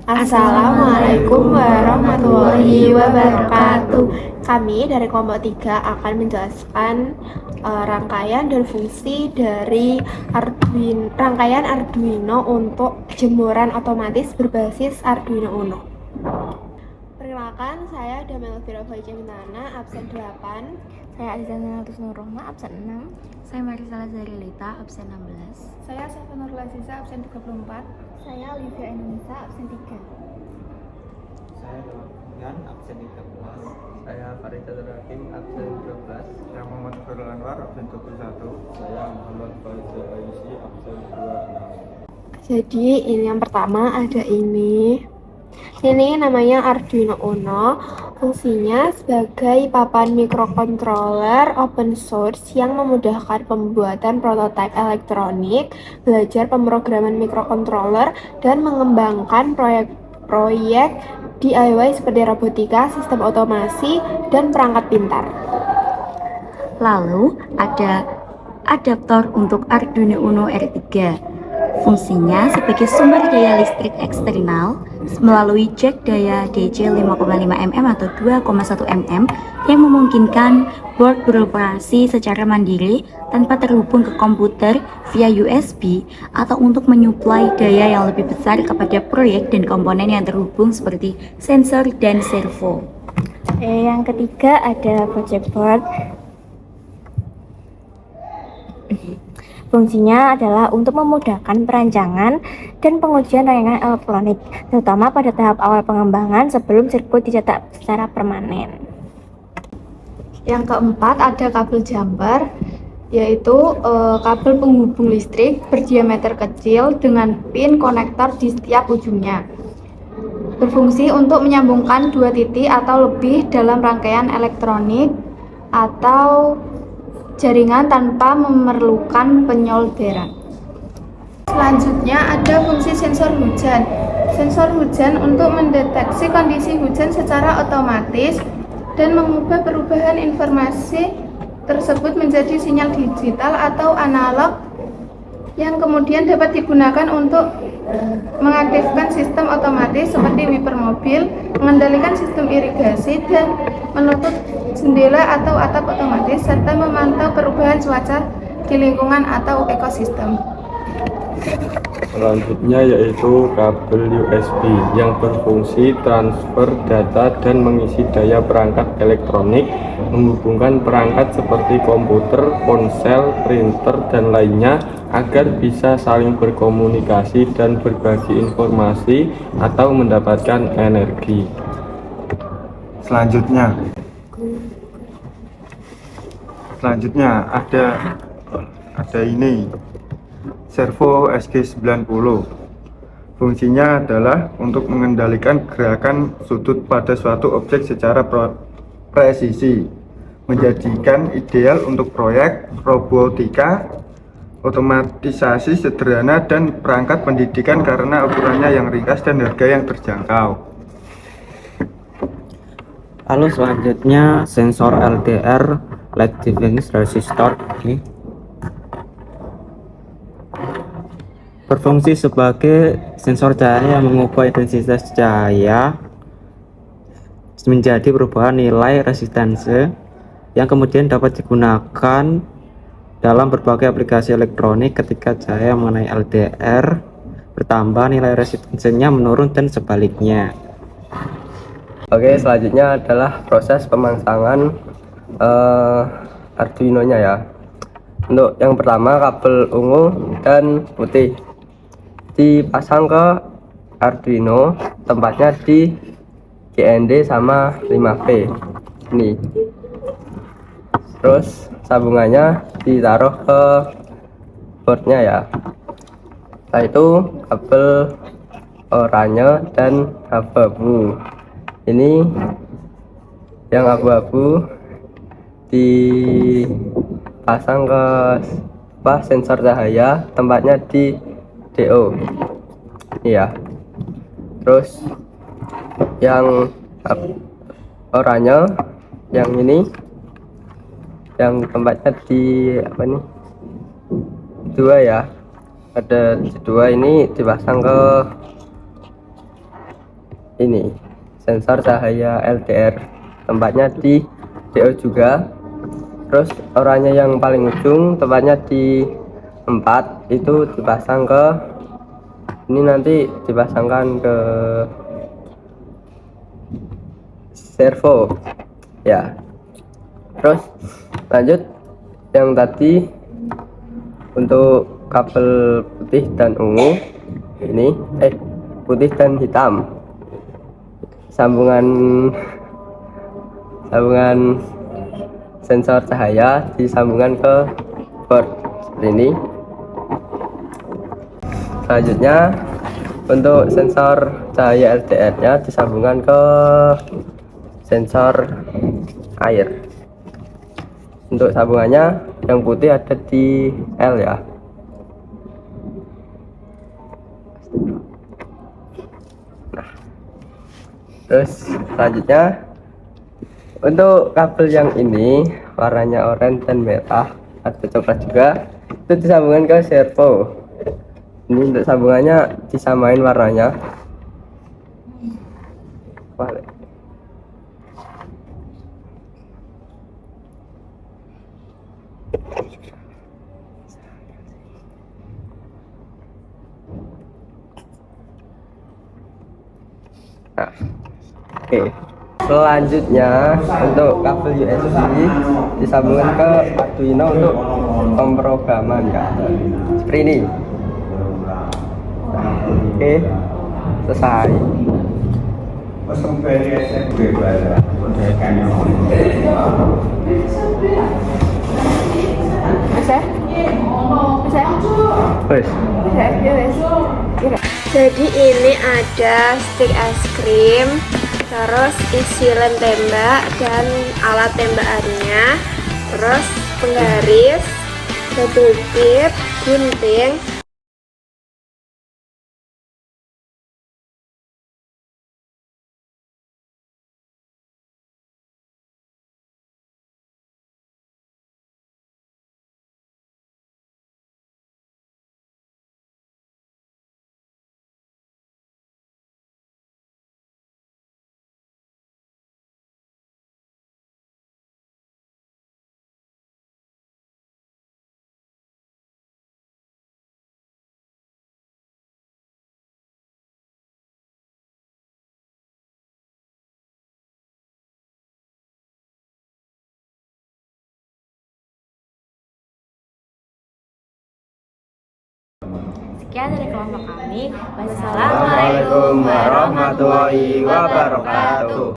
Assalamualaikum warahmatullahi wabarakatuh. Kami dari kelompok 3 akan menjelaskan rangkaian dan fungsi dari rangkaian Arduino untuk jemuran otomatis berbasis Arduino Uno. Perkenalkan, saya Damel Elvira Faicemintana, absen 8. Saya Azizah Nurrohma, absen 6. Saya Marisa Lazarelita, absen 16. Saya Safa Nurul Aziza, absen 34. Saya Olivia Indonesia, absen 3. Saya Yan, absen 13. Saya Farida Hakim, absen 12. Saya Muhammad Khairul Anwar, absen 21. Saya Muhammad Faizal Aisi, absen 26. Jadi ini yang pertama ada ini. Ini namanya Arduino Uno. Fungsinya sebagai papan mikrokontroler open source yang memudahkan pembuatan prototipe elektronik, belajar pemrograman mikrokontroler, dan mengembangkan proyek DIY seperti robotika, sistem otomasi, dan perangkat pintar. Lalu ada adaptor untuk Arduino Uno R3. Fungsinya sebagai sumber daya listrik eksternal melalui jack daya DC 5,5 mm atau 2,1 mm yang memungkinkan board beroperasi secara mandiri tanpa terhubung ke komputer via USB atau untuk menyuplai daya yang lebih besar kepada proyek dan komponen yang terhubung seperti sensor dan servo. Yang ketiga ada project board. Fungsinya adalah untuk memudahkan perancangan dan pengujian rangkaian elektronik, terutama pada tahap awal pengembangan sebelum sirkuit dicetak secara permanen. Yang keempat ada kabel jumper, yaitu kabel penghubung listrik berdiameter kecil dengan pin konektor di setiap ujungnya. Berfungsi untuk menyambungkan dua titik atau lebih dalam rangkaian elektronik atau jaringan tanpa memerlukan penyolderan. Selanjutnya ada fungsi sensor hujan. Sensor hujan untuk mendeteksi kondisi hujan secara otomatis dan mengubah perubahan informasi tersebut menjadi sinyal digital atau analog yang kemudian dapat digunakan untuk mengaktifkan sistem otomatis seperti wiper mobil, mengendalikan sistem irigasi, dan menutup jendela atau atap otomatis, serta memantau perubahan cuaca di lingkungan atau ekosistem. Selanjutnya yaitu kabel USB yang berfungsi transfer data dan mengisi daya perangkat elektronik, menghubungkan perangkat seperti komputer, ponsel, printer, dan lainnya agar bisa saling berkomunikasi dan berbagi informasi atau mendapatkan energi. Selanjutnya ada ini servo SG90. Fungsinya adalah untuk mengendalikan gerakan sudut pada suatu objek secara presisi, menjadikan ideal untuk proyek robotika, otomatisasi sederhana, dan perangkat pendidikan karena ukurannya yang ringkas dan harga yang terjangkau. Lalu selanjutnya sensor LDR Light Difference Resistor ini berfungsi sebagai sensor cahaya yang mengubah intensitas cahaya menjadi perubahan nilai resistansi yang kemudian dapat digunakan dalam berbagai aplikasi elektronik. Ketika cahaya mengenai LDR bertambah, nilai resistansinya menurun dan sebaliknya. Oke, selanjutnya adalah proses pemasangan Arduino-nya ya. Untuk yang pertama, kabel ungu dan putih dipasang ke Arduino, tempatnya di GND sama 5V ini. Terus sambungannya ditaruh ke boardnya ya. Setelah itu kabel oranye dan abu-abu. Ini yang abu-abu dipasang ke sensor cahaya, tempatnya di DO. Iya. Terus yang oranye, yang ini, yang tempatnya di apa nih? Dua ya. Ada dua, ini dipasang ke ini sensor cahaya LDR, tempatnya di DO juga. Terus oranye yang paling ujung, tempatnya di 4, itu dipasang ke ini, nanti dipasangkan ke servo ya. Terus lanjut yang tadi untuk kabel putih dan ungu ini putih dan hitam, sambungan sensor cahaya disambungkan ke board seperti ini. Selanjutnya untuk sensor cahaya LDR nya disambungkan ke sensor air. Untuk sambungannya yang putih ada di L ya. Nah, terus selanjutnya untuk kabel yang ini warnanya oranye dan merah, ada coklat juga, itu disambungkan ke servo. Ini untuk sambungannya disamain warnanya. Balik. Nah, oke. Selanjutnya untuk kabel USB disambungkan ke Arduino untuk pemrograman ya. Seperti ini. Nah, oke, selesai. Jadi ini ada stick es krim, terus isi lem tembak dan alat tembakannya, terus penggaris, batu tip, gunting. Sekian dari kelompok kami. Wassalamualaikum warahmatullahi wabarakatuh.